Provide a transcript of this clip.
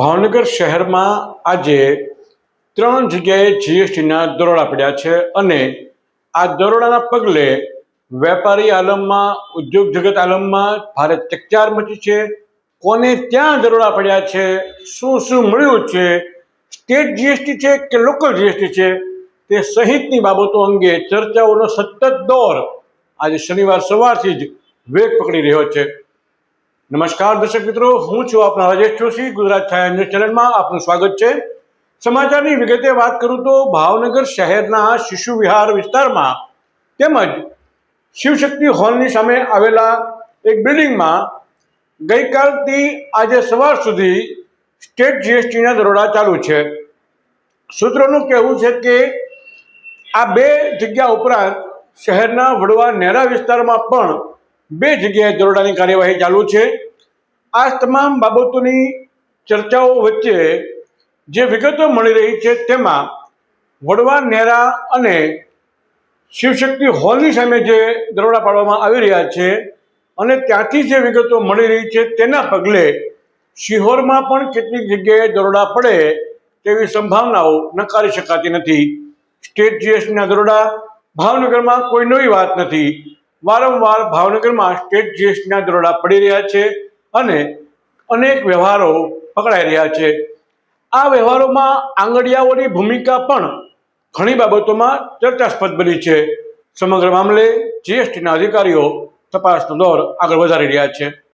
ભાવનગર શહેરમાં આજે 3 જગ્યાએ જીએસટીના દરોડા પડ્યા છે અને આ દરોડાના પગલે વેપારી આલમમાં, ઉદ્યોગ જગત આલમમાં ભારે ચકચાર મચી છે. કોને ત્યાં દરોડા પડ્યા છે, શું શું મળ્યું છે, સ્ટેટ જીએસટી છે કે લોકલ જીએસટી છે, તે સહિતની બાબતો અંગે ચર્ચાઓનો સતત દોર આજે શનિવાર સવારથી જ વેગ પકડી રહ્યો છે. નમસ્કાર દર્શક મિત્રો, હું છું આપના રાજેશ જોશી. ગુજરાત છાયા ન્યૂઝ ચેનલમાં આપનું સ્વાગત છે. સમાચારની વિગતે વાત કરું તો ભાવનગર શહેરના શિશુ વિહાર વિસ્તારમાં તેમજ શિવશક્તિ હોલની સામે આવેલા એક બિલ્ડિંગમાં ગઈકાલથી આજે સવાર સુધી સ્ટેટ જીએસટીના દરોડા ચાલુ છે. સૂત્રોનું કહેવું છે કે આ બે જગ્યા ઉપરાંત શહેરના વડવા નેરા વિસ્તારમાં પણ 2 જગ્યાએ દરોડાની કાર્યવાહી ચાલુ છે. આ તમામ બાબતોની ચર્ચાઓ વચ્ચે જે વિગતો મળી રહી છે તેમાં વડવા નેરા અને શિવશક્તિ હોલની સામે જે દરોડા પાડવામાં આવી રહ્યા છે અને ત્યાંથી જે વિગતો મળી રહી છે તેના પગલે શિહોરમાં પણ કેટલીક જગ્યાએ દરોડા પડે તેવી સંભાવનાઓ નકારી શકાતી નથી. સ્ટેટ જીએસટીના દરોડા ભાવનગરમાં કોઈ નવી વાત નથી. વારંવાર ભાવનગરમાં સ્ટેટ જીએસટીના દરોડા પડી રહ્યા છે અને અનેક વ્યવહારો પકડાઈ રહ્યા છે. આ વ્યવહારોમાં આંગડિયાઓની ભૂમિકા પણ ઘણી બાબતોમાં ચર્ચાસ્પદ બની છે. સમગ્ર મામલે જીએસટીના અધિકારીઓ તપાસનો દોર આગળ વધારી રહ્યા છે.